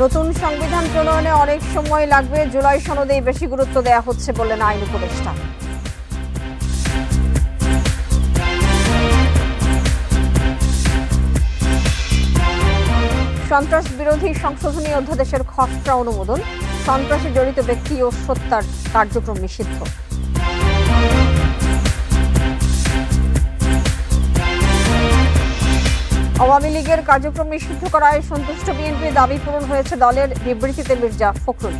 নতুন সংবিধান প্রণয়নে অনেক সময় লাগবে, জুলাই সনদেই বেশি গুরুত্ব দেওয়া হচ্ছে বললেন আইন উপদেষ্টা। সন্ত্রাস বিরোধী সংশোধনী অধ্যাদেশের খসড়া অনুমোদন, সন্ত্রাসে জড়িত ব্যক্তি ও হত্যার কার্যক্রম নিষিদ্ধ। আওয়ামী লীগের কার্যক্রম নিষিদ্ধ করায় সন্তুষ্ট বিএনপি, দাবি পূরণ হয়েছে দলের, বিবৃতিতে মির্জা ফখরুল।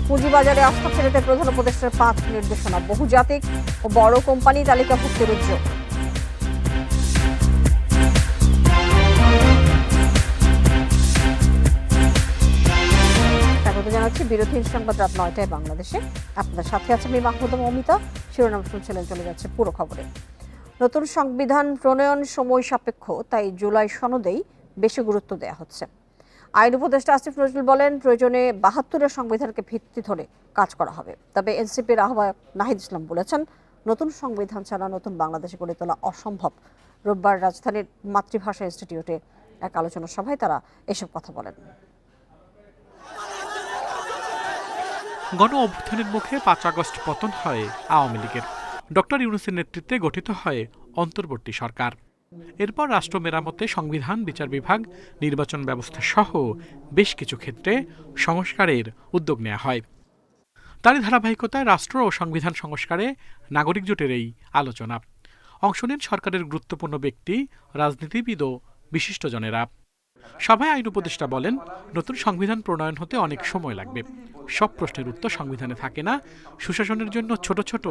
পুঁজিবাজারে আস্থা ফেরাতে প্রধান উপদেষ্টার 5 নির্দেশনা, বহুজাতিক ও বড় কোম্পানি তালিকাভুক্তির উদ্যোগ। স্বাগত জানাচ্ছি বিরতির সংবাদ রাত 9টায় বাংলাদেশে। আপনাদের সাথে আছে আমি মাহমুদা মমিতা। শিরোনাম শুনছিলেন, চলে যাচ্ছে পুরো খবরে। নতুন সংবিধান প্রণয়ন সময় সাপেক্ষ, তাই জুলাই সনদেই বেশি গুরুত্ব দেওয়া হচ্ছে। আইন উপদেষ্টা আসিফ নজরুল বলেন, প্রয়োজনে 72-এর সংবিধানকে ভিত্তি ধরে কাজ করা হবে। তবে এনসিপির আহ্বায়ক নাহিদ ইসলাম বলেছেন, নতুন সংবিধান ছাড়া নতুন বাংলাদেশ গড়ে তোলা অসম্ভব। রোববার রাজধানীর মাতৃভাষা ইনস্টিটিউটে এক আলোচনা সভায় তারা এসব কথা বলেন। গণ অভ্যুত্থানের মুখে 5 আগস্ট পতন হয় আওয়ামী লীগের। ডক্টর ইউনূসের নেতৃত্বে গঠিত হয় অন্তর্বর্তী সরকার। এরপর রাষ্ট্র মেরামতে সংবিধান, বিচার বিভাগ, নির্বাচন ব্যবস্থা সহ বেশ কিছু ক্ষেত্রে সংস্কারের উদ্যোগ নেওয়া হয়। তারই ধারাবাহিকতায় রাষ্ট্র ও সংবিধান সংস্কারে নাগরিক জোটের এই আলোচনা। অংশ নেন সরকারের গুরুত্বপূর্ণ ব্যক্তি, রাজনীতিবিদ ও বিশিষ্টজনেরা। সভায় আইন উপদেষ্টা বলেন, নতুন সংবিধান প্রণয়ন হতে অনেক সময় লাগবে। সব প্রশ্নের উত্তর সংবিধানে থাকে না, সুশাসনের জন্য ছোট ছোট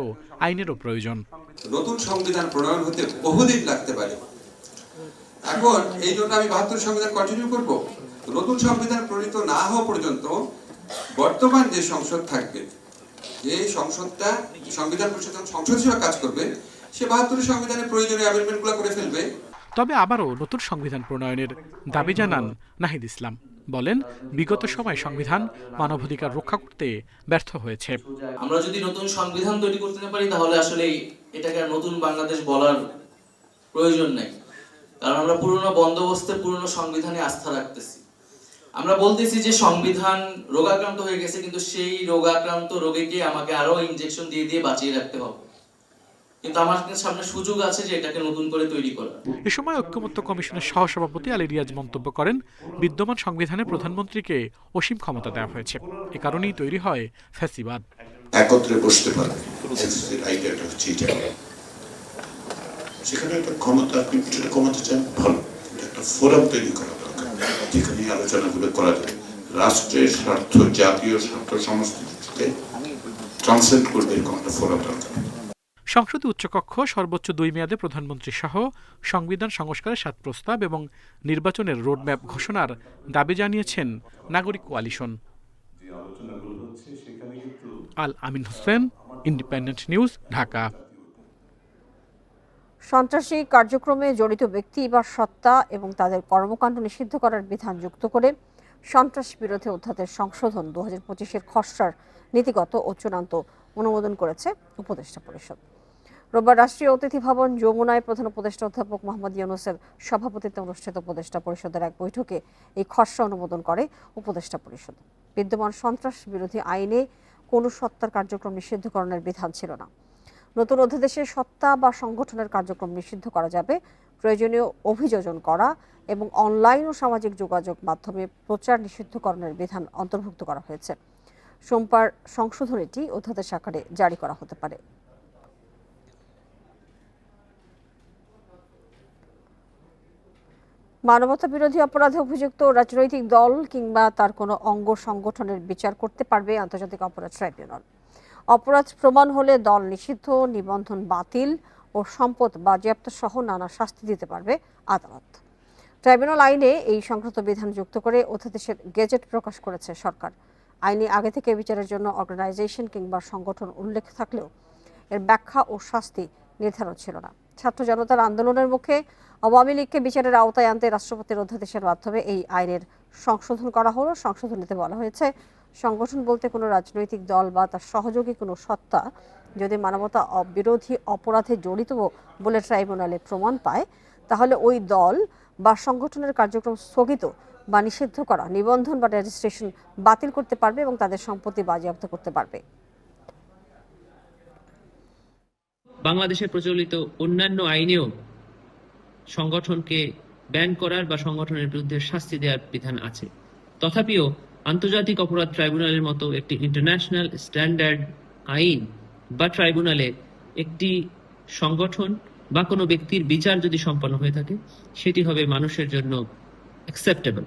আইনেরও প্রয়োজন। নতুন সংবিধান প্রণয়ন হতে বহুদিন লাগতে পারে। এখন এই জন্য আমি 72 সংবিধান কন্টিনিউ করব। নতুন সংবিধান প্রণীত না হওয়া পর্যন্ত বর্তমান যে সংসদ থাকবে, যে সংসদটা সংবিধান পরিষদ সংসদ হিসেবে কাজ করবে, সে 72 সংবিধানের প্রয়োজনীয় অ্যামেন্ডমেন্টগুলো করে ফেলবে। তবে আবারও নতুন সংবিধান প্রণয়নের দাবি জানান নাহিদ ইসলাম। বলেন, বিগত সময় সংবিধান মানবাধিকার রক্ষা করতে ব্যর্থ হয়েছে। আমরা যদি নতুন সংবিধান তৈরি করতে না পারি, তাহলে আসলে এটাকে আর নতুন বাংলাদেশ বলার প্রয়োজন নেই। কারণ আমরা পুরনো বন্দোবস্তের, পুরনো সংবিধানে আস্থা রাখতেছি। আমরা বলতেছি যে সংবিধান রোগাক্রান্ত হয়ে গেছে, কিন্তু সেই রোগাক্রান্ত রোগীকে আমাকে আরো ইনজেকশন দিয়ে দিয়ে বাঁচিয়ে রাখতে হবে। কিন্তু আমার সামনে সুযোগ আছে যে এটাকে নতুন করে তৈরি করা। এ সময় ঐক্যমত্য কমিশনের সহসভাপতি আলী রিয়াজ মন্তব্য করেন, বিদ্যমান সংবিধানে প্রধানমন্ত্রীকে অসীম ক্ষমতা দেওয়া হয়েছে। এ কারণেই তৈরি হয় ফ্যাসিবাদ। একত্রে বসতে পারবে, সেখানে একটা ক্ষমতা, আপনি কিছুটা কমাতে চান, ভালো, একটা ফোরাম তৈরি করা দরকার, যেখানে আলোচনাগুলো করা যায়। রাষ্ট্রের স্বার্থ, জাতীয় স্বার্থ, সংস্কৃতিকে ট্রান্সলেট করবে এরকম একটা ফোরাম দরকার। সংসদে উচ্চকক্ষ সর্বোচ্চ 2 মেয়াদে প্রধানমন্ত্রী সহ সংবিধান সংস্কারের 7 প্রস্তাব এবং নির্বাচনের রোডম্যাপ ঘোষণার দাবি জানিয়েছেন নাগরিক কোয়ালিশন। আল আমিন হোসেন, ইন্ডিপেন্ডেন্ট নিউজ, ঢাকা। সন্ত্রাসী কার্যক্রমে জড়িত ব্যক্তি বা সত্তা এবং তাদের কর্মকাণ্ড নিষিদ্ধ করার বিধান যুক্ত করে সন্ত্রাস বিরোধী অধ্যাদেশ সংশোধন 2025-এর খসড়ার নীতিগত ও চূড়ান্ত অনুমোদন করেছে উপদেষ্টা পরিষদ। রোববার রাষ্ট্রীয় অতিথি ভবন যমুনায় প্রধান উপদেষ্টা অধ্যাপক মোহাম্মদ ইউনূসের সভাপতিত্বে অনুষ্ঠিত উপদেষ্টা পরিষদের এক বৈঠকে এই খসড়া অনুমোদন করে উপদেষ্টা পরিষদ। বিদ্যমান সন্ত্রাস বিরোধী আইনে কোনো সত্তার কার্যক্রম নিষিদ্ধকরণের বিধান ছিল না। নতুন অধ্যাদেশে সত্তা বা সংগঠনের কার্যক্রম নিষিদ্ধ করা যাবে, প্রয়োজনীয় অভিযোজন করা এবং অনলাইন ও সামাজিক যোগাযোগ মাধ্যমে প্রচার নিষিদ্ধকরণের বিধান অন্তর্ভুক্ত করা হয়েছে। সোমবার সংশোধনীটি অধ্যাদেশ আকারে জারি করা হতে পারে। মানবতা বিরোধী অপরাধে অভিযুক্ত রাজনৈতিক দল কিংবা তার কোনো অঙ্গ সংগঠনের বিচার করতে পারবে আন্তর্জাতিক অপরাধ ট্রাইব্যুনাল। অপরাধ প্রমাণ হলে দল নিষিদ্ধ, নিবন্ধন বাতিল ও সম্পদ বাজেয়াপ্ত সহ নানা শাস্তি দিতে পারবে আদালত। ট্রাইব্যুনাল আইনে এই সংক্রান্ত বিধান যুক্ত করে অধ্যাদেশের গেজেট প্রকাশ করেছে সরকার। আইনে আগে থেকে বিচারের জন্য অর্গানাইজেশন কিংবা সংগঠন উল্লেখ থাকলেও এর ব্যাখ্যা ও শাস্তি নির্ধারণ ছিল না। ছাত্র জনতার আন্দোলনের মুখে আওয়ামী লীগকে বিচারের আওতায় আনতে রাষ্ট্রপতির অধ্যাদেশের মাধ্যমে এই আইনের সংশোধন করা হলো। সংশোধনীতে বলা হয়েছে, সংগঠন বলতে কোনো রাজনৈতিক দল বা তার সহযোগী কোনো সত্তা যদি মানবতা বিরোধী অপরাধে জড়িত বলে ট্রাইব্যুনালে প্রমাণ পায়, তাহলে ওই দল বা সংগঠনের কার্যক্রম স্থগিত বা নিষিদ্ধ করা, নিবন্ধন বা রেজিস্ট্রেশন বাতিল করতে পারবে এবং তাদের সম্পত্তি বাজেয়াপ্ত করতে পারবে। বাংলাদেশের প্রচলিত অন্যান্য আইনেও সংগঠনকে ব্যান করার বা সংগঠনের বিরুদ্ধে শাস্তি দেওয়ার বিধান আছে। তথাপিও আন্তর্জাতিক অপরাধ ট্রাইব্যুনালের মতো একটি ইন্টারন্যাশনাল স্ট্যান্ডার্ড আইন বা ট্রাইব্যুনালে একটি সংগঠন বা কোনো ব্যক্তির বিচার যদি সম্পন্ন হয়ে থাকে, সেটি হবে মানুষের জন্য অ্যাকসেপ্টেবল।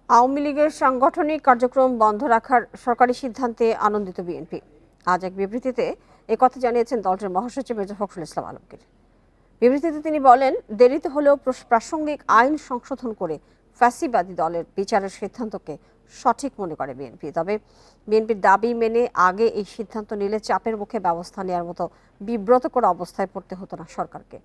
আওয়ামী লীগের সাংগঠনিক কার্যক্রম বন্ধ রাখার সরকারি সিদ্ধান্তে আনন্দিত বিএনপি। আজ এক বিবৃতিতে একথা জানিয়েছেন দলটির মহাসচিব মির্জা ফখরুল ইসলাম আলমগীর। বিবৃতিতে তিনি বলেন, দেরিতে হলেও প্রাসঙ্গিক আইন সংশোধন করে ফ্যাসিবাদী দলের বিচারের সিদ্ধান্তকে সঠিক মনে করে বিএনপি। তবে বিএনপির দাবি মেনে আগে এই সিদ্ধান্ত নিলে চাপের মুখে ব্যবস্থা নেওয়ার মতো বিব্রতকর অবস্থায় পড়তে হতো না সরকারকে।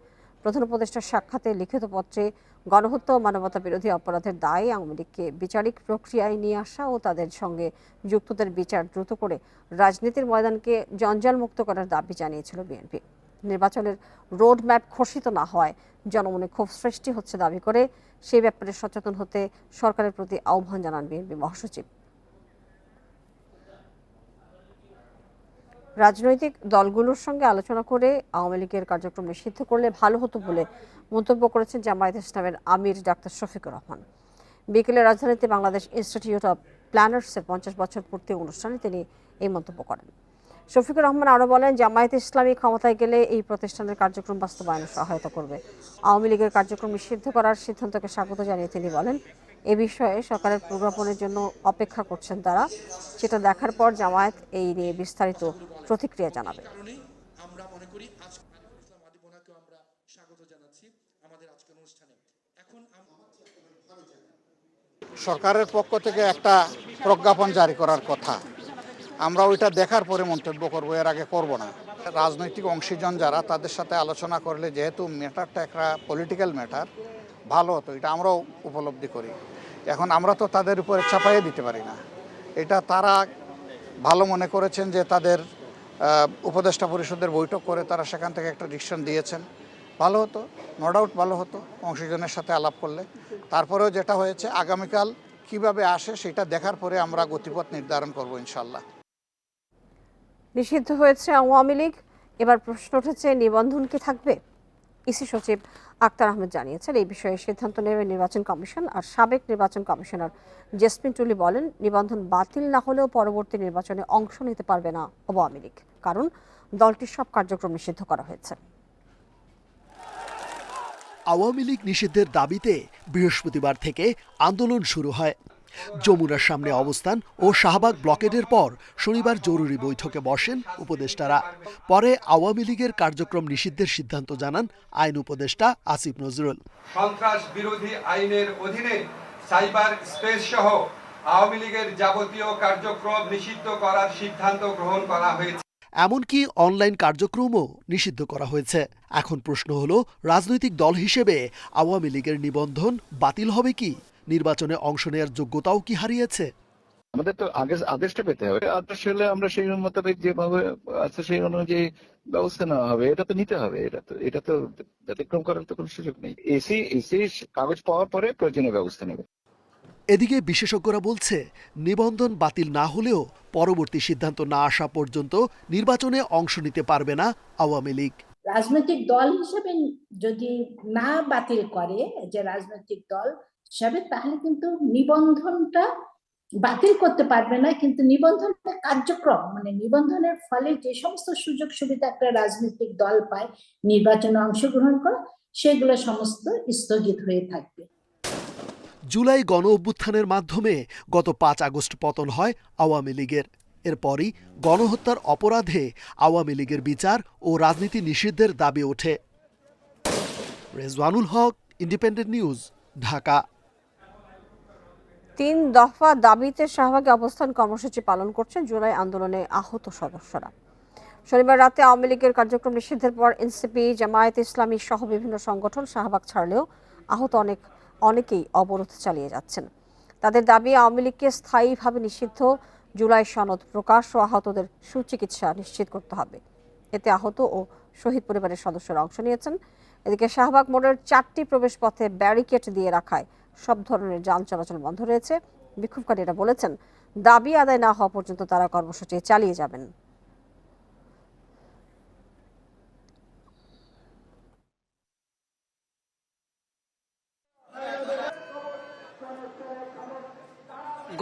প্রধান উপদেষ্টার সাক্ষাতে লিখিত পত্রে গণহত্যা ও মানবতা বিরোধী অপরাধের দায়ে আওয়ামী লীগকে বিচারিক প্রক্রিয়ায় নিয়ে আসা ও তাদের সঙ্গে যুক্তদের বিচার দ্রুত করে রাজনীতির ময়দানকে জঞ্জাল মুক্ত করার দাবি জানিয়েছিল বিএনপি। নির্বাচনের রোড ম্যাপ ঘোষিত না হওয়ায় জনমনে ক্ষোভ সৃষ্টি হচ্ছে দাবি করে সেই ব্যাপারে সচেতন হতে সরকারের প্রতি আহ্বান জানান বিএনপি মহাসচিব। রাজনৈতিক দলগুলোর সঙ্গে আলোচনা করে আওয়ামী লীগের কার্যক্রম নিষিদ্ধ করলে ভালো হতো বলে মন্তব্য করেছেন জামায়াতে ইসলামের আমির ডাক্তার শফিকুর রহমান। বিকেলে রাজধানীতে বাংলাদেশ ইনস্টিটিউট অব প্ল্যানার্সের 50 বছর পূর্তি অনুষ্ঠানে তিনি এই মন্তব্য করেন। শফিকুর রহমান আরও বলেন, জামায়াতে ইসলামী ক্ষমতায় গেলে এই প্রতিষ্ঠানের কার্যক্রম বাস্তবায়নে সহায়তা করবে। আওয়ামী লীগের কার্যক্রম নিষিদ্ধ করার সিদ্ধান্তকে স্বাগত জানিয়ে তিনি বলেন, এ বিষয়ে সরকারের প্রজ্ঞাপনের জন্য অপেক্ষা করছেন তারা। সেটা দেখার পর জামায়াত এই নিয়ে বিস্তারিত প্রতিক্রিয়া জানাবে। আমরা মনে করি আমরা স্বাগত জানাচ্ছি আমাদের আজকের অনুষ্ঠানে। এখন সরকারের পক্ষ থেকে একটা প্রজ্ঞাপন জারি করার কথা, আমরা ওইটা দেখার পরে মন্তব্য করব, এর আগে করব না। রাজনৈতিক অংশীজন যারা, তাদের সাথে আলোচনা করলে যেহেতু ম্যাটারটা একটা পলিটিক্যাল ম্যাটার, ভালো হতো, এটা আমরাও উপলব্ধি করি। এখন আমরা তো তাদের উপরে চাপাইয়ে দিতে পারি না। এটা তারা ভালো মনে করেছেন যে তাদের উপদেষ্টা পরিষদের বৈঠক করে তারা সেখান থেকে একটা ডিসিশন দিয়েছেন, ভালো হতো, নো ডাউট ভালো হতো অংশীজনের সাথে আলাপ করলে। তারপরেও যেটা হয়েছে, আগামীকাল কিভাবে আসে সেটা দেখার পরে আমরা গতিপথ নির্ধারণ করব ইনশাল্লাহ। নিষিদ্ধ হয়েছে আওয়ামী লীগ, এবার প্রশ্ন উঠেছে নিবন্ধন কি থাকবে? ইসি সচিব আক্তার আহমেদ জানিয়েছেন, এই বিষয়ে সিদ্ধান্ত নেবে নির্বাচন কমিশন। আর সাবেক নির্বাচন কমিশনার জেসমিন টুলি বলেন, নিবন্ধন বাতিল না হলেও পরবর্তী নির্বাচনে অংশ নিতে পারবে না আওয়ামী লীগ, কারণ দলটির সব কার্যক্রম নিষিদ্ধ করা হয়েছে। আওয়ামী লীগ নিষিদ্ধের দাবিতে বৃহস্পতিবার থেকে আন্দোলন শুরু হয়। যমুনার সামনে অবস্থান ও শাহবাগ ব্লকেডের পর শনিবার জরুরি বৈঠকে বসেন উপদেষ্টারা। পরে আওয়ামী লীগের কার্যক্রম নিষিদ্ধের সিদ্ধান্ত জানান আইন উপদেষ্টা আসিফ নজরুল। সন্ত্রাস বিরোধী আইনের অধীনে সাইবার স্পেস সহ আওয়ামী লীগের যাবতীয় কার্যক্রম নিষিদ্ধ করার সিদ্ধান্ত গ্রহণ করা হয়েছে। এমনকি অনলাইন কার্যক্রমও নিষিদ্ধ করা হয়েছে। এখন প্রশ্ন হলো, রাজনৈতিক দল হিসেবে আওয়ামী লীগের নিবন্ধন বাতিল হবে কি? নির্বাচনে অংশ নেওয়ার যোগ্যতাও কি হারিয়েছে? আমাদের তো আগে আদেশটা পেতে হবে। আদেশ হলে আমরা সেই মোতাবেক যেভাবে আছে সেই অনুযায়ী ব্যবস্থা নেওয়া হবে। এটা তো নিতে হবে, এটা তো ব্যতিক্রম করার তো কোনো সুযোগ নেই। এসি কাগজ পাওয়ার পরে প্রয়োজনীয় ব্যবস্থা নেবে। এদিকে বিশেষজ্ঞরা বলছে, নিবন্ধন বাতিল না হলেও পরবর্তী সিদ্ধান্ত না আসা পর্যন্ত নির্বাচনে অংশ নিতে পারবে না আওয়ামী লীগ। রাজনৈতিক দল হিসেবে যদি না বাতিল করে, যে রাজনৈতিক দল হিসাবে, তাহলে কিন্তু নিবন্ধনটা বাতিল করতে পারবে না, কিন্তু নিবন্ধনের কার্যক্রম, মানে নিবন্ধনের ফলে যে সমস্ত সুযোগ সুবিধা একটা রাজনৈতিক দল পায় নির্বাচনে অংশগ্রহণ করা, সেগুলো সমস্ত স্থগিত হয়ে থাকবে। জুলাই গণ অভ্যুত্থানের মাধ্যমে গত 5 আগস্ট পতন হয় আওয়ামী লীগের। এরপরই গণহত্যার অপরাধে আওয়ামী লীগের বিচার ও রাজনীতি নিষিদ্ধের দাবি ওঠে। রেজওয়ানুল হক, ইন্ডিপেন্ডেন্ট নিউজ, ঢাকা। 3 দফা দাবিতে শাহবাগে অবস্থান কর্মসূচি পালন করছেন জুলাই আন্দোলনে আহত সদস্যরা। শনিবার রাতে আওয়ামী লীগের কার্যক্রম নিষিদ্ধের পর এনসিপি, জামায়াতে ইসলামী সহ বিভিন্ন সংগঠন শাহবাগ ছাড়লেও আহত অনেকেই অবরোধ চালিয়ে যাচ্ছেন। তাদের দাবি, আওয়ামী লীগকে স্থায়ীভাবে নিষিদ্ধ জুলাই সনদ প্রকাশ ও আহতদের সুচিকিৎসা নিশ্চিত করতে হবে। এতে আহত ও শহীদ পরিবারের সদস্যরা অংশ নিয়েছেন। এদিকে শাহবাগ মোড়ের 4টি প্রবেশ পথে ব্যারিকেড দিয়ে রাখায় সব ধরনের যান চলাচল বন্ধ রয়েছে। বিক্ষোভকারীরা বলেছেন, দাবি আদায় না হওয়া পর্যন্ত তারা কর্মসূচি চালিয়ে যাবেন।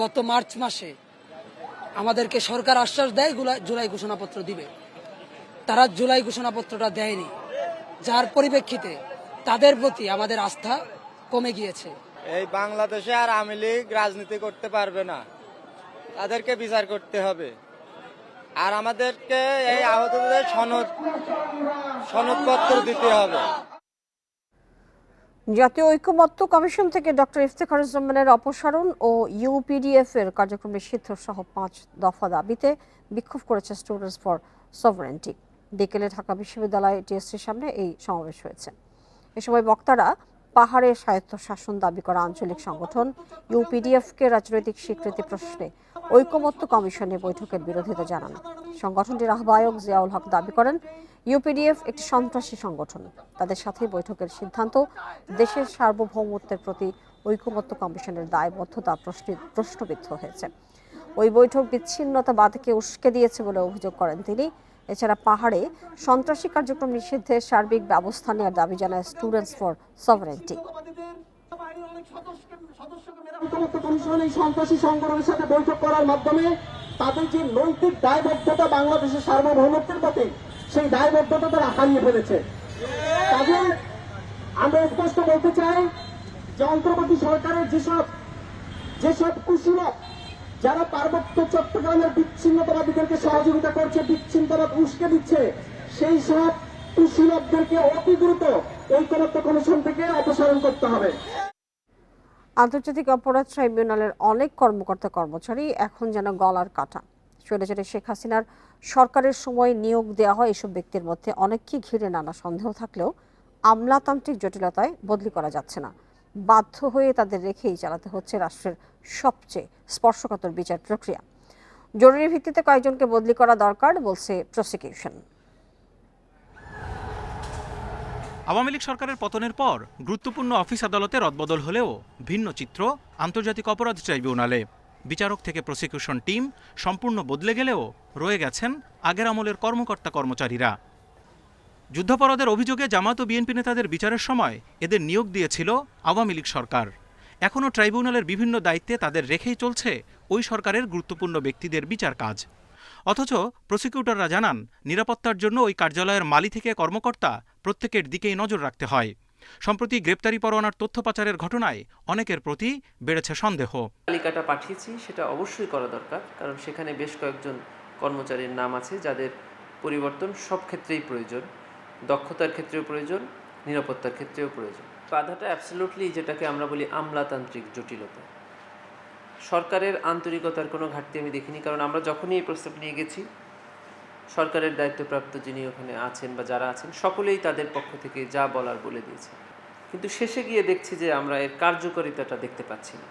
গত মার্চ মাসে আমাদেরকে সরকার আশ্বাস দেয় জুলাই ঘোষণাপত্র দিবে। তারা জুলাই ঘোষণাপত্রটা দেয়নি, যার পরিপ্রেক্ষিতে তাদের প্রতি আমাদের আস্থা কমে গিয়েছে। এই বাংলাদেশে আর আওয়ামী লীগ রাজনীতি করতে পারবে না, তাদেরকে বিচার করতে হবে। আর আমাদেরকে এই আহতদের সনদপত্র দিতে হবে। জাতীয় ঐকমত্য কমিশন থেকে ডক্টর ইফতেখারুজ্জামানের অপসারণ ও ইউপিডিএফ এর কার্যক্রম নিষিদ্ধ সহ 5 দফা দাবিতে বিক্ষোভ করেছে স্টুডেন্টস ফর সভারেন্টি। বিকেলে ঢাকা বিশ্ববিদ্যালয় টিএসসির সামনে এই সমাবেশ হয়েছে। এ সময় বক্তারা পাহাড়ে স্বায়ত্তশাসন দাবি করা আঞ্চলিক সংগঠন ইউপিডিএফকে রাজনৈতিক স্বীকৃতি প্রশ্নে ঐকমত্য কমিশনের বৈঠকের বিরোধিতা জানান। সংগঠনটির আহ্বায়ক জিয়াউল হক দাবি করেন, ইউপিডিএফ একটি সন্ত্রাসী সংগঠন। তাদের সাথে বৈঠকের সিদ্ধান্ত দেশের সার্বভৌমত্বের প্রতি ঐকমত্য কমিশনের দায়বদ্ধতা প্রশ্নবিদ্ধ হয়েছে। ওই বৈঠক বিচ্ছিন্নতাবাদকে উস্কে দিয়েছে বলে অভিযোগ করেন তিনি। এছাড়া পাহাড়ে সন্ত্রাসী কার্যক্রম নিষিদ্ধে সার্বিক ব্যবস্থা নেওয়ার দাবি জানায় স্টুডেন্টস ফর সভারেন্টি। সন্ত্রাসী সংগঠনের সাথে বৈঠক করার মাধ্যমে তাদের যে নৈতিক দায়বদ্ধতা বাংলাদেশের সার্বভৌমত্বের প্রতি, সেই দায়বদ্ধতা তারা হারিয়ে ফেলেছে। তাদের আমরা স্পষ্ট বলতে চাই যে অন্তর্বর্তী সরকারের যেসব কুশীলব যারা পার্বত্য চট্টগ্রামের বিচ্ছিন্নতাবাদীদেরকে সহযোগিতা করছে, বিচ্ছিন্নতাবাদ উস্কে দিচ্ছে, সেই সব কুশীলবদেরকে অতি দ্রুত ঐকমত্য কমিশন থেকে অপসারণ করতে হবে। আন্তর্জাতিক অপরাধ ট্রাইব্যুনালের অনেক কর্মকর্তা কর্মচারী এখন যেন গলার কাটা। স্বৈরাচারী শেখ হাসিনার সরকারের সময় নিয়োগ দেওয়া হয় এসব ব্যক্তির মধ্যে অনেককে ঘিরে নানা সন্দেহ থাকলেও আমলাতান্ত্রিক জটিলতায় বদলি করা যাচ্ছে না। বাধ্য হয়ে তাদের রেখেই চালাতে হচ্ছে রাষ্ট্রের সবচেয়ে স্পর্শকাতর বিচার প্রক্রিয়া। জরুরি ভিত্তিতে কয়েকজনকে বদলি করা দরকার বলছে প্রসিকিউশন। আওয়ামী লীগ সরকারের পতনের পর গুরুত্বপূর্ণ অফিস আদালতে রদবদল হলেও ভিন্ন চিত্র আন্তর্জাতিক অপরাধ ট্রাইব্যুনালে। বিচারক থেকে প্রসিকিউশন টিম সম্পূর্ণ বদলে গেলেও রয়ে গেছেন আগের আমলের কর্মকর্তা কর্মচারীরা। যুদ্ধাপরাধের অভিযোগে জামাত ও বিএনপি নেতাদের বিচারের সময় এদের নিয়োগ দিয়েছিল আওয়ামী লীগ সরকার। এখনও ট্রাইব্যুনালের বিভিন্ন দায়িত্বে তাদের রেখেই চলছে ওই সরকারের গুরুত্বপূর্ণ ব্যক্তিদের বিচার কাজ। অথচ প্রসিকিউটররা জানান, নিরাপত্তার জন্য ওই কার্যালয়ের মালি থেকে কর্মকর্তা প্রত্যেকের দিকেই নজর রাখতে হয়। সম্প্রতি গ্রেপ্তারি পরোয়ানার তথ্য পাচারের ঘটনায় অনেকের প্রতি বেড়েছে সন্দেহ। তালিকাটা পাঠিয়েছি, সেটা অবশ্যই করা দরকার, কারণ সেখানে বেশ কয়েকজন কর্মচারীর নাম আছে যাদের পরিবর্তন সব ক্ষেত্রেই প্রয়োজন, দক্ষতার ক্ষেত্রেও প্রয়োজন, নিরাপত্তার ক্ষেত্রেও প্রয়োজন। বাধাটা অ্যাবসলিউটলি যেটাকে আমরা বলি আমলাতান্ত্রিক জটিলতা। সরকারের আন্তরিকতার কোনো ঘাটতি আমি দেখিনি, কারণ আমরা যখনই এই প্রস্তাব নিয়ে গেছি সরকারের দায়িত্বপ্রাপ্ত যিনি ওখানে আছেন বা যারা আছেন সকলেই তাদের পক্ষ থেকে যা বলার বলে দিয়েছে, কিন্তু শেষে গিয়ে দেখছি যে আমরা এর কার্যকারিতাটা দেখতে পাচ্ছি না।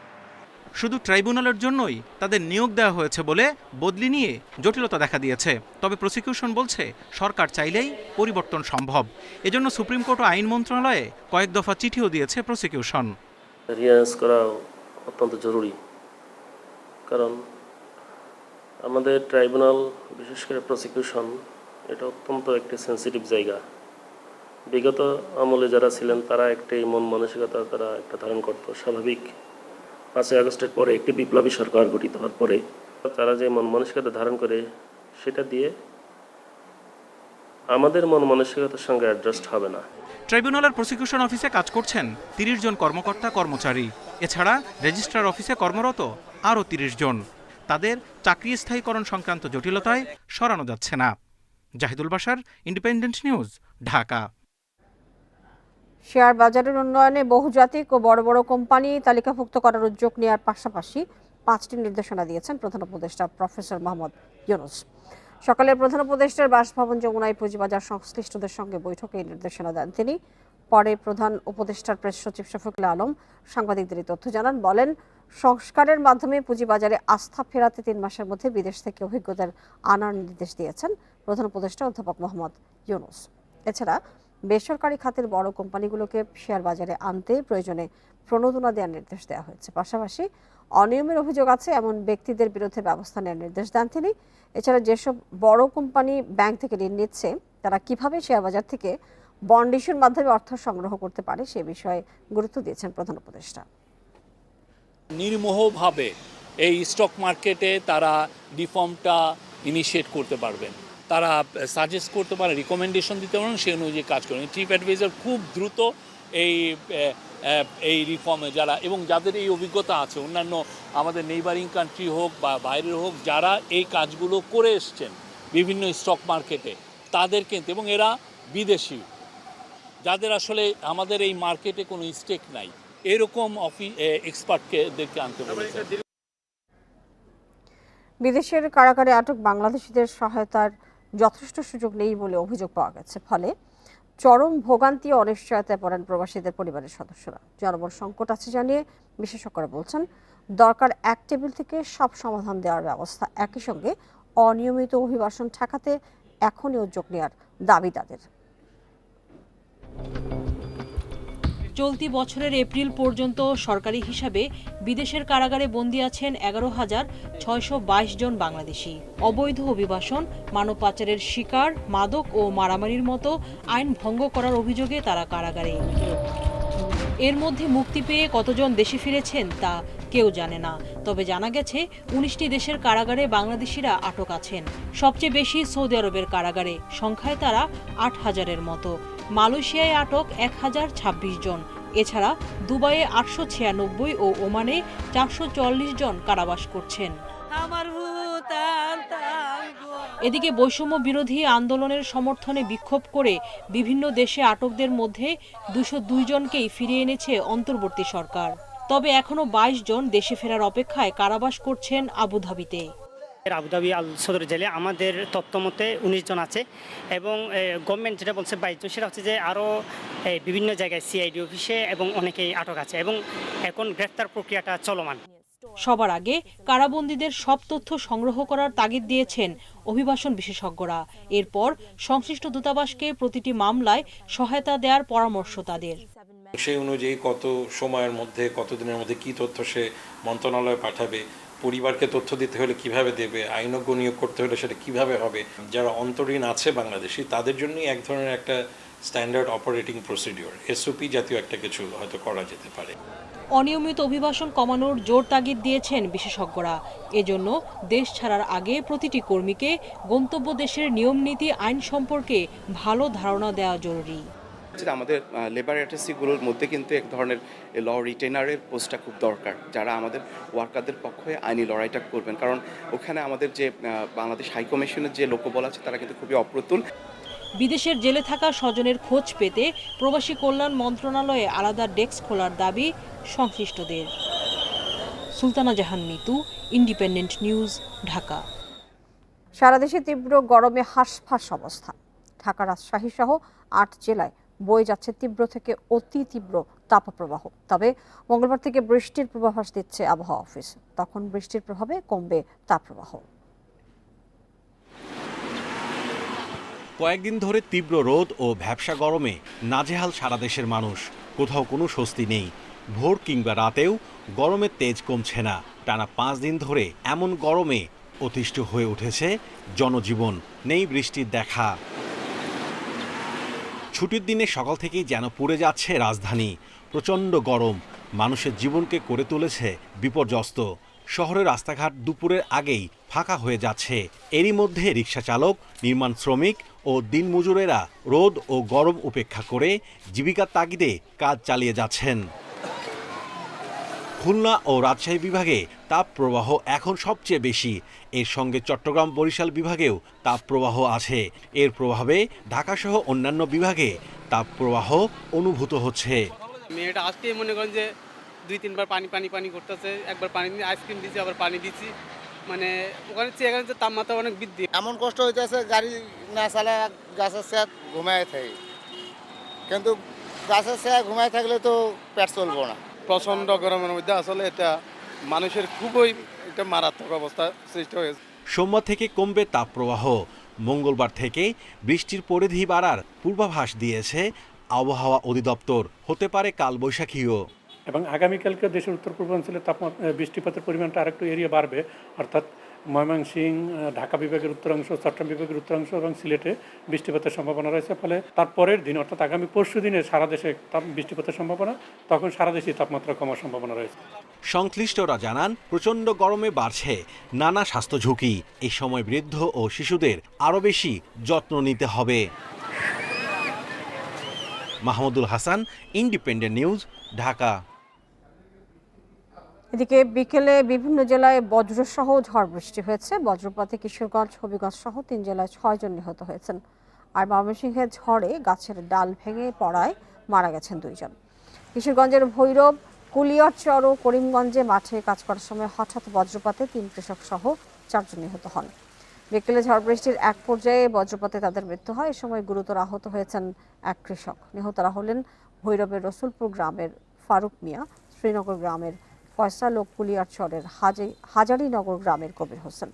শুধু ট্রাইব্যুনালের জন্যই তাদের নিয়োগ দেওয়া হয়েছে বলে বদলি নিয়ে জটিলতা দেখা দিয়েছে। তবে প্রসিকিউশন বলছে সরকার চাইলেই পরিবর্তন সম্ভব। এজন্য সুপ্রিম কোর্ট ও আইন মন্ত্রণালয়ে কয়েক দফা চিঠিও দিয়েছে প্রসিকিউশন। রিয়ারেঞ্জ করা অত্যন্ত জরুরি, কারণ আমাদের ট্রাইব্যুনাল, বিশেষ করে প্রসিকিউশন, এটা অত্যন্ত একটি সেন্সিটিভ জায়গা। বিগত আমলে যারা ছিলেন তারা একটি মন মানসিকতা তারা একটা ধারণ করত। স্বাভাবিক 5ই আগস্টের পরে একটি বিপ্লবী সরকার গঠিত হওয়ার পরে তারা যে মন মানসিকতা ধারণ করে সেটা দিয়ে আমাদের মন মানসিকতার সঙ্গে অ্যাডজাস্ট হবে না। ট্রাইব্যুনালের প্রসিকিউশন অফিসে কাজ করছেন 30 জন কর্মকর্তা কর্মচারী। এছাড়া রেজিস্ট্রার অফিসে কর্মরত আরও 30 জন। তাদের চাকরি স্থায়ীকরণ সংক্রান্ত জটিলতায় সরানো যাচ্ছে না। Zahidul Bashar, independent news, Dhaka. Share বাজারের উন্নয়নে বহুজাতিক ও বড় বড় কোম্পানি তালিকাভুক্ত করার উদ্যোগ নেওয়ার পাশাপাশি 5টি নির্দেশনা দিয়েছেন প্রধান উপদেষ্টা প্রফেসর মোহাম্মদ ইউনূস। সকালে প্রধান উপদেষ্টার বাসভবন যমুনায় পুঁজিবাজার সংশ্লিষ্টদের সঙ্গে বৈঠকে এই নির্দেশনা দেন তিনি। পরে প্রধান উপদেষ্টার প্রেস সচিব শফিকুল আলম সাংবাদিকদের এই তথ্য জানান। বলেন, সংস্কারের মাধ্যমে পুঁজিবাজারে আস্থা ফেরাতে 3 মাসের মধ্যে বিদেশ থেকে অভিজ্ঞদের আনার নির্দেশ দিয়েছেন প্রধান উপদেষ্টা অধ্যাপক মোহাম্মদ ইউনূস। এছাড়া বেসরকারি খাতের বড় কোম্পানিগুলোকে শেয়ার বাজারে আনতে প্রয়োজনে প্রণোদনা দেওয়ার নির্দেশ দেওয়া হয়েছে। পাশাপাশি অনিয়মের অভিযোগ আছে এমন ব্যক্তিদের বিরুদ্ধে ব্যবস্থা নেওয়ার নির্দেশ দেন তিনি। এছাড়া যেসব বড় কোম্পানি ব্যাংক থেকে ঋণ নিচ্ছে তারা কিভাবে শেয়ার বাজার থেকে বন্ড ইস্যুর মাধ্যমে অর্থ সংগ্রহ করতে পারে সে বিষয়ে গুরুত্ব দিয়েছেন প্রধান উপদেষ্টা। নির্মোহভাবে এই স্টক মার্কেটে তারা রিফর্মটা ইনিশিয়েট করতে পারবেন, তারা সাজেস্ট করতে পারে, রিকমেন্ডেশন দিতে পারেন, সেই অনুযায়ী কাজ করেন। চিফ অ্যাডভাইজার খুব দ্রুত এই রিফর্মে যারা এবং যাদের এই অভিজ্ঞতা আছে, অন্যান্য আমাদের নেইবারিং কান্ট্রি হোক বা বাইরের হোক, যারা এই কাজগুলো করে এসছেন বিভিন্ন স্টক মার্কেটে, তাদেরকে, এবং এরা বিদেশি, যাদের আসলে আমাদের এই মার্কেটে কোনো স্টেক নাই, এরকম এক্সপার্টদেরকে আনতে বলেছে। বিদেশের কারাগারে আটক বাংলাদেশিদের সহায়তার যথেষ্ট সুযোগ নেই বলে অভিযোগ পাওয়া গেছে। ফলে চরম ভোগান্তি ও অনিশ্চয়তায় পড়েন প্রবাসীদের পরিবারের সদস্যরা। জনবল সংকট আছে জানিয়ে বিশেষজ্ঞরা বলছেন, দরকার এক টেবিল থেকে সব সমাধান দেওয়ার ব্যবস্থা। একই সঙ্গে অনিয়মিত অভিবাসন ঠেকাতে এখনই উদ্যোগ নেওয়ার দাবি তাদের। চলতি বছরের এপ্রিল পর্যন্ত সরকারি হিসাবে বিদেশের কারাগারে বন্দী আছেন 11,622 জন বাংলাদেশি। অবৈধ অভিবাসন, মানব পাচারের শিকার, মাদক ও মারামারির মতো আইন ভঙ্গ করার অভিযোগে তারা কারাগারে। এর মধ্যে মুক্তি পেয়ে কতজন দেশে ফিরেছেন তা কেউ জানে না। তবে জানা গেছে 19টি দেশের কারাগারে বাংলাদেশিরা আটক আছেন। সবচেয়ে বেশি সৌদি আরবের কারাগারে, সংখ্যায় তারা 8,000-এর মতো। মালয়েশিয়ায় আটক 1,026 জন। এছাড়া দুবাইয়ে 896 ও ওমানে 440 জন কারাবাস করছেন। এদিকে বৈষম্য বিরোধী আন্দোলনের সমর্থনে বিক্ষোভ করে বিভিন্ন দেশে আটকদের মধ্যে 202 জনকেই ফিরিয়ে এনেছে অন্তর্বর্তী সরকার। তবে এখনো 22 জন দেশে ফেরার অপেক্ষায় কারাবাস করছেন আবুধাবিতে। আবুধাবি আল সদর জেলে আমাদের তথ্য মতে 19 জন আছে এবং গভর্নমেন্ট যেটা বলছে 22 জন, সেটা হচ্ছে যে আরও বিভিন্ন জায়গায় সিআইডি অফিসে এবং অনেকেই আটক আছে এবং এখন গ্রেফতার প্রক্রিয়াটা চলমান। সবার আগে কারাবন্দীদের সব তথ্য সংগ্রহ করার তাগিদ দিয়েছেন অভিবাসন বিশেষজ্ঞরা। এরপর সংশ্লিষ্ট দূতাবাসকে প্রতিটি মামলায় সহায়তা দেওয়ার পরামর্শ তাদের। সেই অনুযায়ী কত সময়ের মধ্যে, কতদিনের মধ্যে কি তথ্য সে মন্ত্রণালয়ে পাঠাবে, পরিবারকে তথ্য দিতে হলে কিভাবে দেবে, আইনজ্ঞ নিয়োগ করতে হলে সেটা কিভাবে হবে। যারা অন্তরীণ আছে বাংলাদেশি, তাদের জন্যই এক ধরনের একটা স্ট্যান্ডার্ড অপারেটিং প্রসিডিওর, এসওপি জাতীয় একটা কিছু হয়তো করা যেতে পারে। অনিয়মিত অভিবাসন কমানোর জোর তাগিদ দিয়েছেন বিশেষজ্ঞরা। এজন্য দেশ ছাড়ার আগে প্রতিটি কর্মীকে গন্তব্য দেশের নিয়ম নীতি আইন সম্পর্কে ভালো ধারণা দেওয়া জরুরি। আমাদের লেবার অ্যাটাচিগুলোর মধ্যে কিন্তু এক ধরনের ল রিটেনারের পোস্টটা খুব দরকার, যারা আমাদের ওয়ার্কারদের পক্ষে আইনি লড়াইটা করবেন, কারণ ওখানে আমাদের যে বাংলাদেশ হাইকমিশনের যে লোকবল আছে তারা কিন্তু খুবই অপ্রতুল। বিদেশের জেলে থাকা স্বজনের খোঁজ পেতে প্রবাসী কল্যাণ মন্ত্রণালয়ে আলাদা ডেস্ক খোলার দাবি সংশ্লিষ্টদের। সুলতানা জাহান মিতু, ইন্ডিপেন্ডেন্ট নিউজ, ঢাকা। সারা দেশে তীব্র গরমে হাঁসফাঁস অবস্থা। ঢাকা, রাজশাহী সহ 8 জেলায় বয়ে যাচ্ছে তীব্র থেকে অতি তীব্র তাপপ্রবাহ। তবে মঙ্গলবার থেকে বৃষ্টির পূর্বাভাস দিচ্ছে আবহাওয়া অফিস। তখন বৃষ্টির প্রভাবে কমবে তাপপ্রবাহ। কয়েকদিন ধরে তীব্র রোদ ও ভ্যাপসা গরমে নাজেহাল সারা দেশের মানুষ। কোথাও কোনো স্বস্তি নেই। ভোর কিংবা রাতেও গরমের তেজ কমছে না। টানা 5 দিন ধরে এমন গরমে অতিষ্ঠ হয়ে উঠেছে জনজীবন। নেই বৃষ্টির দেখা। ছুটির দিনে সকাল থেকেই যেন পুড়ে যাচ্ছে রাজধানী। প্রচণ্ড গরম মানুষের জীবনকে করে তুলেছে বিপর্যস্ত। শহরের রাস্তাঘাট দুপুরের আগেই ফাঁকা হয়ে যাচ্ছে। এরই মধ্যে রিকশা চালক, নির্মাণ শ্রমিক ও দিনমজুরেরা রোদ ও গরম উপেক্ষা করে জীবিকার তাগিদে কাজ চালিয়ে যাচ্ছেন। খুলনা ও রাজশাহী বিভাগে তাপপ্রবাহ এখন সবচেয়ে বেশি। এর সঙ্গে চট্টগ্রাম, বরিশাল বিভাগেও তাপপ্রবাহ আছে। এর প্রভাবে ঢাকাসহ অন্যান্য বিভাগে তাপপ্রবাহ অনুভূত হচ্ছে। মেয়েটা আজকে মনে করেন যে 2-3 বার পানি করতেছে। একবার পানি দিয়ে আইসক্রিম দিচ্ছি, আবার পানি দিচ্ছি। মানে ওখানে এখানে তাপমাত্রা অনেক বৃদ্ধি। এমন কষ্ট হইতেছে, গাড়ি না চালা গাছের সাথে ঘুমায় থাকে, কিন্তু গাছের ছায়া ঘুমায় থাকলে তো পেট চলবো না। প্রচন্ড গরমের মধ্যে আসলে এটা মানুষের খুবই একটা মারাত্মক অবস্থা সৃষ্টি হয়েছে। সোমবার থেকে কমবে তাপপ্রবাহ। মঙ্গলবার থেকে বৃষ্টির পরিধি বাড়ার পূর্বাভাস দিয়েছে আবহাওয়া অধিদপ্তর। হতে পারে কালবৈশাখীও। এবং আগামীকালকে দেশের উত্তর পূর্বাঞ্চলে বৃষ্টিপাতের পরিমাণটা আরেকটু এরিয়া বাড়বে, অর্থাৎ ময়মনসিংহ, ঢাকা বিভাগের উত্তরাংশ, চট্টগ্রাম বিভাগের উত্তরাংশ এবং সিলেটে বৃষ্টিপাতের সম্ভাবনা রয়েছে। ফলে তার পরের দিন অর্থাৎ আগামী পরশু দিনে সারা দেশে বৃষ্টিপাতের সম্ভাবনা, তখন সারা দেশেই তাপমাত্রা কমার সম্ভাবনা রয়েছে। সংশ্লিষ্টরা জানান, প্রচণ্ড গরমে বাড়ছে নানা স্বাস্থ্য ঝুঁকি। এই সময় বৃদ্ধ ও শিশুদের আরও বেশি যত্ন নিতে হবে। Mahmudul Hasan, independent news, Dhaka. এদিকে বিকেলে বিভিন্ন জেলায় বজ্রসহ ঝড় বৃষ্টি হয়েছে। বজ্রপাতে কিশোরগঞ্জ, হবিগঞ্জ সহ 3 জেলায় 6 জন নিহত হয়েছেন। আর ময়মনসিংহের ঝড়ে গাছের ডাল ভেঙে পড়ায় মারা গেছেন 2 জন। কিশোরগঞ্জের ভৈরব, কুলিয়ারচর ও করিমগঞ্জে মাঠে কাজ করার সময় হঠাৎ বজ্রপাতে 3 কৃষক সহ 4 জন নিহত হন। বিকেলে ঝড় বৃষ্টির এক পর্যায়ে বজ্রপাতে তাদের মৃত্যু হয়। এ সময় গুরুতর আহত হয়েছেন এক কৃষক। নিহতরা হলেন ভৈরবের রসুলপুর গ্রামের ফারুক মিয়া, শ্রীনগর গ্রামের ফয়সাল ও কুলিয়ারচরের হাজারীনগর গ্রামের কবির হোসেন।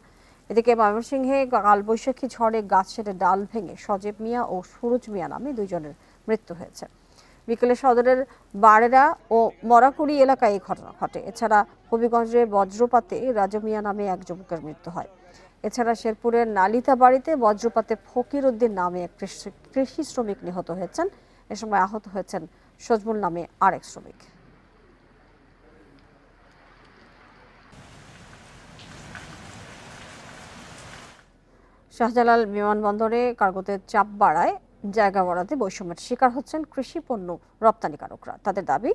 এদিকে ময়মনসিংহে কালবৈশাখী ঝড়ে গাছের ডাল ভেঙে সজীব মিয়া ও সুরজ মিয়া নামে 2 জনের মৃত্যু হয়েছে। বিকেলে সদরের বাড়েরা ও মরাকুড়ি এলাকায় এই ঘটনা ঘটে। এছাড়া হবিগঞ্জে বজ্রপাতে রাজু মিয়া নামে এক যুবকের মৃত্যু হয়। এছাড়া শেরপুরের নালিতা বাড়িতে বজ্রপাতে ফকির উদ্দিন নামে এক কৃষি শ্রমিক নিহত হয়েছেন। এ সময় আহত হয়েছেন সজমুল নামে আরেক শ্রমিক। শাহজালাল বিমানবন্দরে কার্গোতে চাপ বাড়ায় জায়গা বরাদ্দে বৈষম্যের শিকার হচ্ছেন কৃষি পণ্য রপ্তানিকারকরা। তাদের দাবি,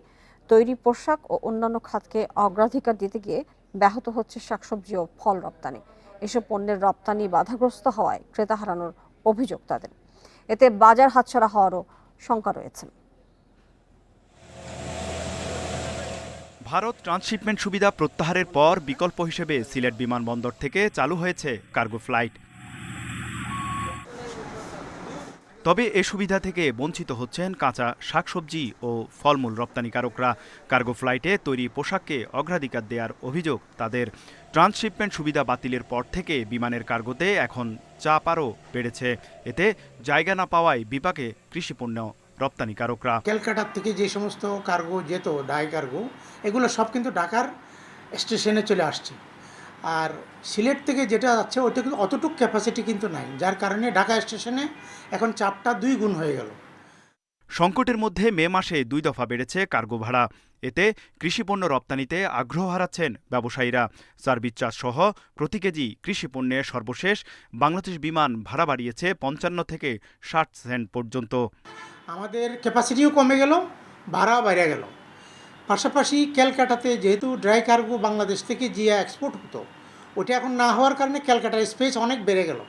তৈরি পোশাক ও অন্যান্য খাতকে অগ্রাধিকার দিতে গিয়ে ব্যাহত হচ্ছে শাকসবজি ও ফল রপ্তানি। এসব পণ্যের রপ্তানি বাধাগ্রস্ত হওয়ায় ক্রেতা হারানোর অভিযোগ তাদের। এতে বাজার হাতছাড়া হওয়ারও শঙ্কা রয়েছে। ভারত ট্রান্সশিপমেন্ট সুবিধা প্রত্যাহারের পর বিকল্প হিসেবে সিলেট বিমানবন্দর থেকে চালু হয়েছে কার্গো ফ্লাইট। তবে এ সুবিধা থেকে বঞ্চিত হচ্ছেন কাঁচা শাকসবজি ও ফলমূল রপ্তানিকারকরা। কার্গো ফ্লাইটে তৈরি পোশাককে অগ্রাধিকার দেওয়ার অভিযোগ তাদের। ট্রান্সশিপমেন্ট সুবিধা বাতিলের পর থেকে বিমানের কার্গোতে এখন চাপ আরও বেড়েছে। এতে জায়গা না পাওয়ায় বিপাকে কৃষিপণ্য রপ্তানিকারকরা। ক্যালকাটার থেকে যে সমস্ত কার্গো যেত, ডাই কার্গো, এগুলো সব কিন্তু ঢাকার স্টেশনে চলে আসছে। আর সিলেট থেকে যেটা যাচ্ছে ওইটা কিন্তু অতটুকু ক্যাপাসিটি কিন্তু নাই, যার কারণে ঢাকা স্টেশনে এখন চাপটা 2 গুণ হয়ে গেল। সংকটের মধ্যে মে মাসে 2 দফা বেড়েছে কার্গো ভাড়া। এতে কৃষিপণ্য রপ্তানিতে আগ্রহ হারাচ্ছেন ব্যবসায়ীরা। সার্ভিস চার্জ সহ প্রতি কেজি কৃষিপণ্যের সর্বশেষ বাংলাদেশ বিমান ভাড়া বাড়িয়েছে 55 থেকে 60 সেন্ট পর্যন্ত। আমাদের ক্যাপাসিটিও কমে গেল, ভাড়াও বেড়ে গেল। পাশাপাশি ক্যালকাটাতে যেহেতু ড্রাই কার্গো বাংলাদেশ থেকে জিয়া এক্সপোর্ট হতো, ওটা এখন না হওয়ার কারণে ক্যালকাটার স্পেস অনেক বেড়ে গেল।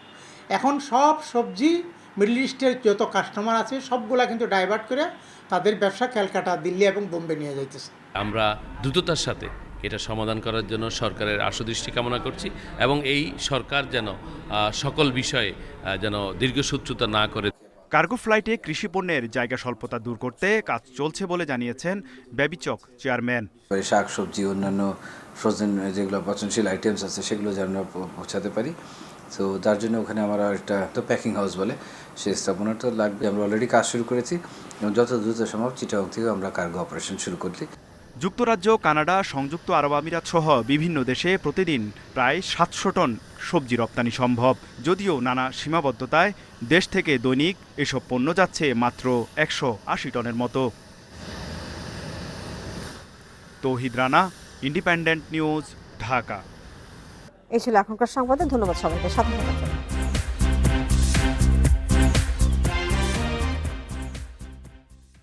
এখন সব সবজি মিডল ইস্টের যত কাস্টমার আছে সবগুলা কিন্তু ডাইভার্ট করে তাদের ব্যবসা ক্যালকাটা, দিল্লি এবং বোম্বে নিয়ে যাইতেছে। আমরা দ্রুততার সাথে এটা সমাধান করার জন্য সরকারের আশুদৃষ্টি কামনা করছি এবং এই সরকার যেন সকল বিষয়ে যেন দীর্ঘসূত্রতা না করে। কার্গো ফ্লাইটে কৃষিপণ্যের জায়গা স্বল্পতা দূর করতে কাজ চলছে বলে জানিয়েছেন বেবিচক চেয়ারম্যান। শাক সবজি, অন্যান্য ফ্রোজেন যেগুলো পচনশীল আইটেমস আছে সেগুলো যেন পৌঁছাতে পারি। তো তার জন্য ওখানে আমরা একটা তো প্যাকিং হাউস বলে সেই স্থাপনাটা লাগবে। আমরা অলরেডি কাজ শুরু করেছি এবং যত দ্রুত সম্ভব চিটাগং থেকে আমরা কার্গো অপারেশন শুরু করছি। যুক্তরাজ্য, কানাডা, সংযুক্ত আরব আমিরাত সহ বিভিন্ন দেশে প্রতিদিন প্রায় 700 টন সবজি রপ্তানি সম্ভব। যদিও নানা সীমাবদ্ধতায় দেশ থেকে দৈনিক এসব পণ্য যাচ্ছে মাত্র 180 টনের মতো। তৌহিদ রানা, ইন্ডিপেন্ডেন্ট নিউজ, ঢাকা। এই ছিল এখনকার সংবাদে। ধন্যবাদ সবাইকে সাথে থাকার জন্য।